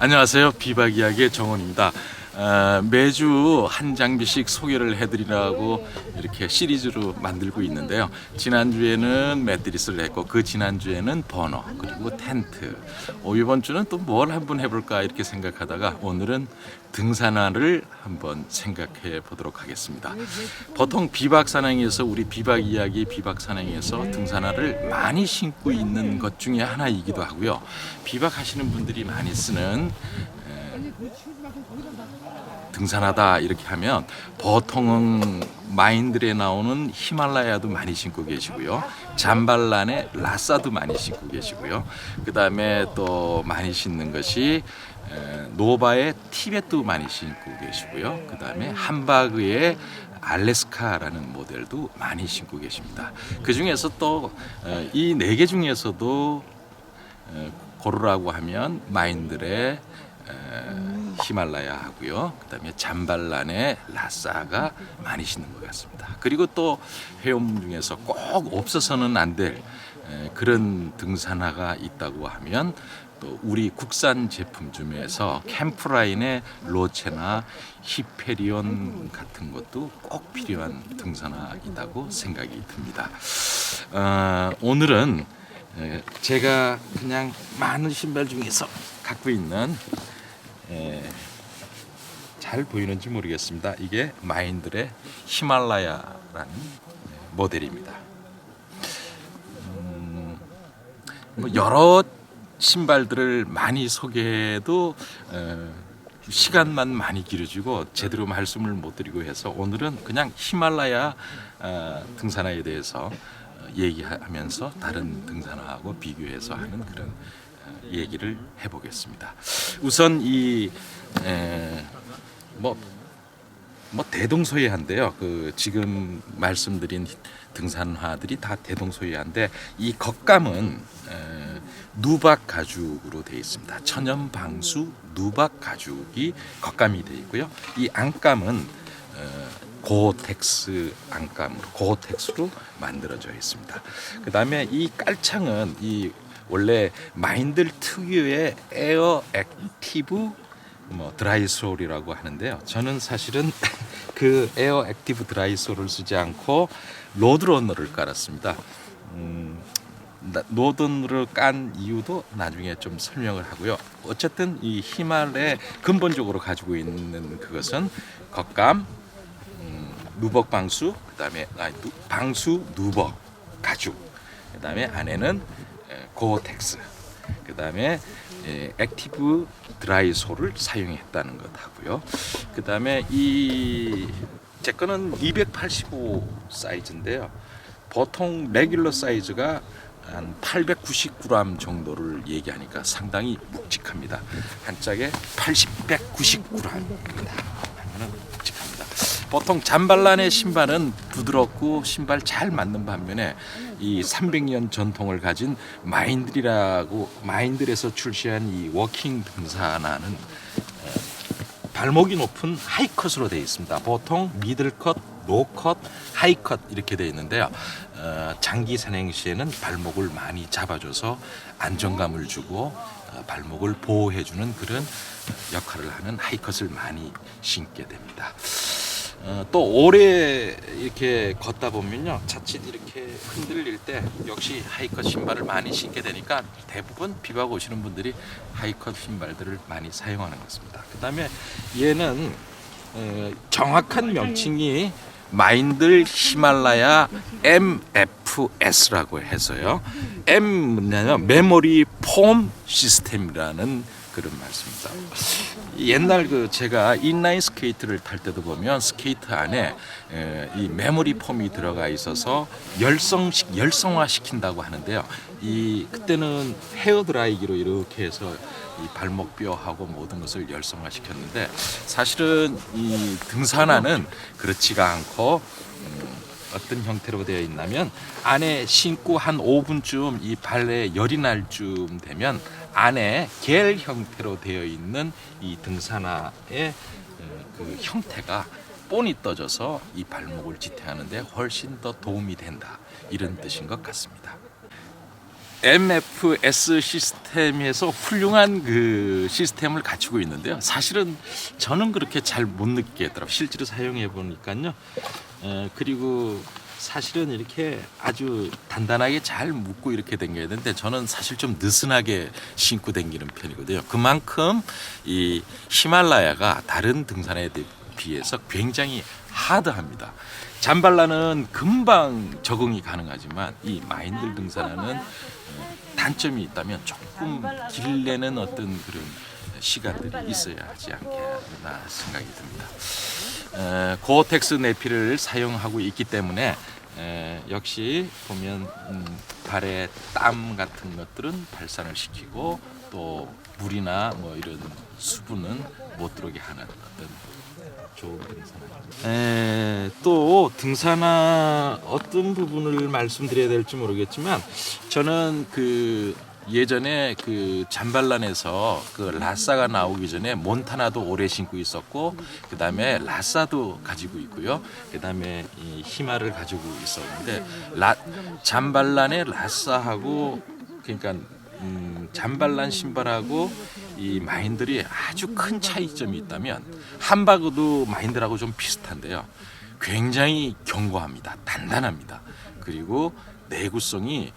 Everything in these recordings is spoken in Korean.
안녕하세요. 비박 이야기의 정원입니다. 매주 한 장비씩 소개를 해드리라고 이렇게 시리즈로 만들고 있는데요. 지난주에는 매트리스를 했고 그 지난주에는 버너 그리고 텐트, 이번 주는 또 뭘 한번 해볼까 이렇게 생각하다가 오늘은 등산화를 한번 생각해 보도록 하겠습니다. 보통 비박산행에서 우리 비박 이야기 비박산행에서 등산화를 많이 신고 있는 것 중에 하나이기도 하고요. 비박하시는 분들이 많이 쓰는 등산하다 이렇게 하면 보통은 마인들에 나오는 히말라야도 많이 신고 계시고요, 잠발란의 라싸도 많이 신고 계시고요, 그 다음에 또 많이 신는 것이 노바의 티벳도 많이 신고 계시고요, 그 다음에 함바그의 알래스카라는 모델도 많이 신고 계십니다. 그 중에서 또 이 네 개 중에서도 고르라고 하면 마인들의 히말라야 하고요, 그 다음에 잠발란의 라싸가 많이 신는 것 같습니다. 그리고 또 회원분 중에서 꼭 없어서는 안 될 그런 등산화가 있다고 하면 또 우리 국산 제품 중에서 캠프라인의 로체나 히페리온 같은 것도 꼭 필요한 등산화이라고 생각이 듭니다. 오늘은 제가 그냥 많은 신발 중에서 갖고 있는, 잘 보이는지 모르겠습니다. 이게 마인들의 히말라야라는 모델입니다. 여러 신발들을 많이 소개해도 시간만 많이 길어지고 제대로 말씀을 못 드리고 해서 오늘은 그냥 히말라야 등산화에 대해서 얘기하면서 다른 등산화하고 비교해서 하는 그런 얘기를 해보겠습니다. 우선 이 대동소이한데요. 그 지금 말씀드린 등산화들이 다 대동소이한데 이 겉감은 누박 가죽으로 되어 있습니다. 천연 방수 누박 가죽이 겉감이 되어 있고요. 이 안감은 고텍스 안감으로 고텍스로 만들어져 있습니다. 그 다음에 이 깔창은 이 원래 마인들 특유의 에어 액티브 드라이솔이라고 하는데요. 저는 사실은 그 에어 액티브 드라이솔을 쓰지 않고 로드러너를 깔았습니다. 로드러너를 깐 이유도 나중에 좀 설명을 하고요. 어쨌든 이 히말에 근본적으로 가지고 있는 그것은 겉감, 누벅 방수, 그다음에 방수 누벅 가죽, 그다음에 안에는 고텍스, 그다음에 액티브 드라이솔을 사용했다는 것 하고요. 그다음에 제 거는 285 사이즈인데요. 보통 레귤러 사이즈가 한 899g 정도를 얘기하니까 상당히 묵직합니다. 한 짝에 890g입니다. 묵직합니다. 보통 잠발란의 신발은 부드럽고 신발 잘 맞는 반면에 이 300년 전통을 가진 마인들에서 출시한 이 워킹 등산화는 발목이 높은 하이컷으로 되어 있습니다. 보통 미들컷, 로컷, 하이컷 이렇게 되어 있는데요. 장기 산행 시에는 발목을 많이 잡아줘서 안정감을 주고 발목을 보호해주는 그런 역할을 하는 하이컷을 많이 신게 됩니다. 또 오래 이렇게 걷다 보면요, 자칫 이렇게 흔들릴 때 역시 하이컷 신발을 많이 신게 되니까 대부분 비박 오시는 분들이 하이컷 신발들을 많이 사용하는 것 같습니다. 그 다음에 얘는 정확한 명칭이 마인들 히말라야 MFS라고 해서요. M은 메모리 폼 시스템이라는 그런 말씀입니다. 옛날 제가 인라인 스케이트를 탈 때도 보면 스케이트 안에 이 메모리 폼이 들어가 있어서 열성화 시킨다고 하는데요. 그때는 헤어 드라이기로 이렇게 해서 이 발목뼈하고 모든 것을 열성화 시켰는데 사실은 이 등산화는 그렇지가 않고 어떤 형태로 되어 있냐면 안에 신고 한 5분쯤 이 발에 열이 날 쯤 되면 안에 겔 형태로 되어 있는 이 등산화의 그 형태가 본이 떠져서 이 발목을 지탱하는데 훨씬 더 도움이 된다, 이런 뜻인 것 같습니다. MFS 시스템에서 훌륭한 그 시스템을 갖추고 있는데요. 사실은 저는 그렇게 잘 못 느끼겠더라고요. 실제로 사용해 보니까요. 그리고 사실은 이렇게 아주 단단하게 잘 묶고 이렇게 당겨야 되는데 저는 사실 좀 느슨하게 신고 당기는 편이거든요. 그만큼 이 히말라야가 다른 등산에 비해서 굉장히 하드합니다. 잠발라는 금방 적응이 가능하지만 이 마인들 등산하는 단점이 있다면 조금 길내는 어떤 그런 시간들이 있어야 하지 않겠나 생각이 듭니다. 고어텍스 내피를 사용하고 있기 때문에 역시 보면 발에 땀 같은 것들은 발산을 시키고 또 물이나 뭐 이런 수분은 못 들어오게 하는 어떤 좋은 등산화. 또 등산화 어떤 부분을 말씀드려야 될지 모르겠지만 저는 그 예전에 그 잠발란에서 그 라싸가 나오기 전에 몬타나도 오래 신고 있었고 그 다음에 라싸도 가지고 있고요. 그 다음에 이 히마를 가지고 있었는데 잠발란의 라싸하고 그러니까 잠발란 신발하고 이 마인들이 아주 큰 차이점이 있다면 함바그도 마인들하고 좀 비슷한데요. 굉장히 견고합니다. 단단합니다. 그리고 내구성이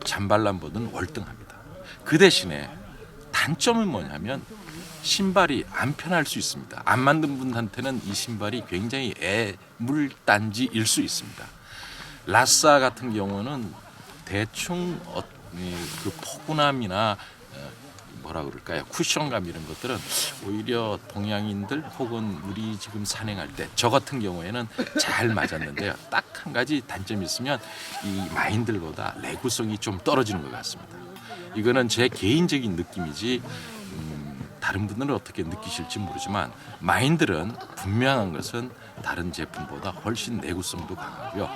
잠발란보다는 월등합니다. 그 대신에 단점은 뭐냐면 신발이 안 편할 수 있습니다. 안 만든 분한테는 이 신발이 굉장히 애물단지일 수 있습니다. 라싸 같은 경우는 대충 그 포근함이나 뭐라 그럴까요? 쿠션감 이런 것들은 오히려 동양인들 혹은 우리 지금 산행할 때 저 같은 경우에는 잘 맞았는데요. 딱 한 가지 단점이 있으면 이 마인들보다 내구성이 좀 떨어지는 것 같습니다. 이거는 제 개인적인 느낌이지 다른 분들은 어떻게 느끼실지 모르지만 마인들은 분명한 것은 다른 제품보다 훨씬 내구성도 강하고요.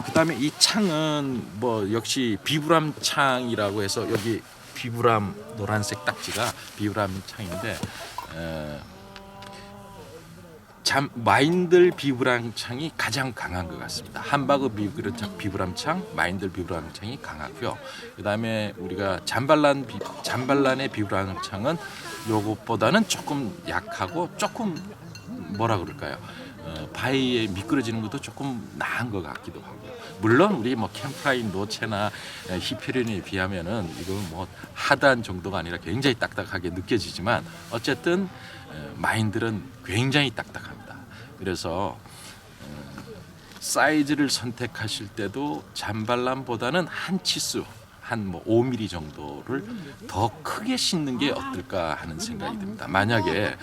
그다음에 이 창은 뭐 역시 비브람 창이라고 해서 여기 비브람 노란색 딱지가 비브람 창인데 마인들 비브람 창이 가장 강한 것 같습니다. 함바그 비브람 창, 마인들 비브람 창이 강하고요. 그다음에 우리가 잠발란의 비브람 창은 요것보다는 조금 약하고 조금 뭐라 그럴까요? 바위에 미끄러지는 것도 조금 나은 것 같기도 하고요. 물론 우리 뭐 캠프라인 노체나 히페리온에 비하면은 이건 뭐 하드한 정도가 아니라 굉장히 딱딱하게 느껴지지만 어쨌든 마인들은 굉장히 딱딱합니다. 그래서 사이즈를 선택하실 때도 잠발란보다는 한 치수 한 뭐 5mm 정도를 더 크게 신는 게 어떨까 하는 생각이 듭니다. 만약에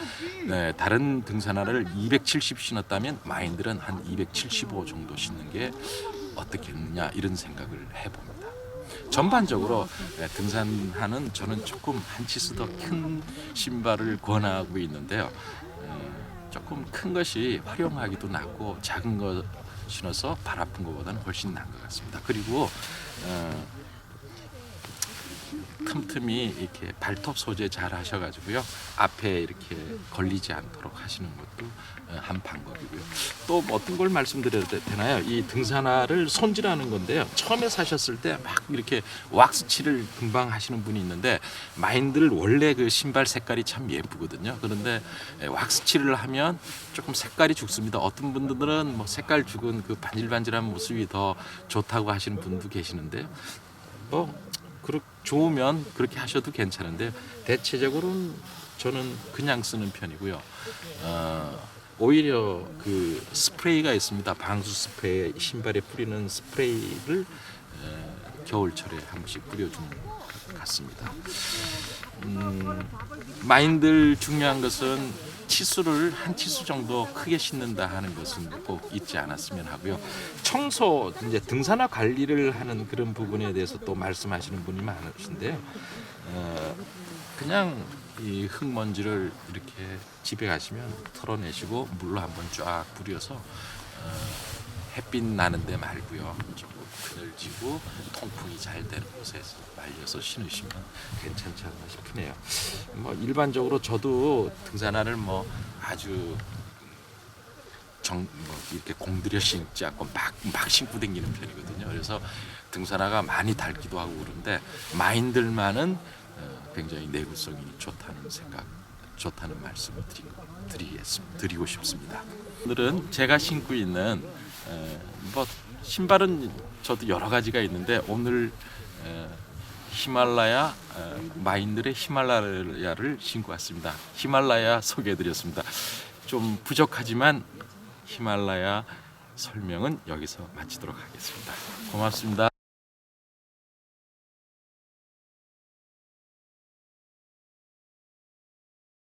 다른 등산화를 270 신었다면 마인들은 한 275 정도 신는 게 어떻겠느냐 이런 생각을 해봅니다. 전반적으로 등산화는 저는 조금 한 치수 더 큰 신발을 권하고 있는데요. 조금 큰 것이 활용하기도 낫고 작은 거 신어서 발 아픈 것보다는 훨씬 나은 것 같습니다. 그리고 틈틈이 이렇게 발톱 소재 잘 하셔가지고요 앞에 이렇게 걸리지 않도록 하시는 것도 한 방법이고요. 또 어떤 걸 말씀드려야 되나요? 이 등산화를 손질하는 건데요. 처음에 사셨을 때 막 이렇게 왁스칠을 금방 하시는 분이 있는데 마인들 원래 그 신발 색깔이 참 예쁘거든요. 그런데 왁스칠을 하면 조금 색깔이 죽습니다. 어떤 분들은 뭐 색깔 죽은 그 반질반질한 모습이 더 좋다고 하시는 분도 계시는데요. 좋으면 그렇게 하셔도 괜찮은데 대체적으로는 저는 그냥 쓰는 편이고요. 오히려 그 스프레이가 있습니다. 방수 스프레이, 신발에 뿌리는 스프레이를 겨울철에 한 번씩 뿌려주는 것 같습니다. 마인들 중요한 것은 치수를 한 치수 정도 크게 신는다 하는 것은 꼭 잊지 않았으면 하고요. 청소, 이제 등산화 관리를 하는 그런 부분에 대해서 또 말씀하시는 분이 많으신데요. 그냥 이 흙먼지를 이렇게 집에 가시면 털어내시고 물로 한번 쫙 뿌려서 햇빛 나는데 말고요. 조금 그늘지고 통풍이 잘 되는 곳에서 말려서 신으시면 괜찮지 않나 싶으네요. 뭐 일반적으로 저도 등산화를 뭐 아주 이렇게 공들여 신지 않고 막 신고 다니는 편이거든요. 그래서 등산화가 많이 닳기도 하고 그런데 마인들만은 굉장히 내구성이 좋다는 말씀을 드리고 싶습니다. 오늘은 제가 신고 있는 뭐 신발은 저도 여러 가지가 있는데 오늘 히말라야 마인들의 히말라야를 신고 왔습니다. 히말라야 소개해드렸습니다. 좀 부족하지만 히말라야 설명은 여기서 마치도록 하겠습니다. 고맙습니다.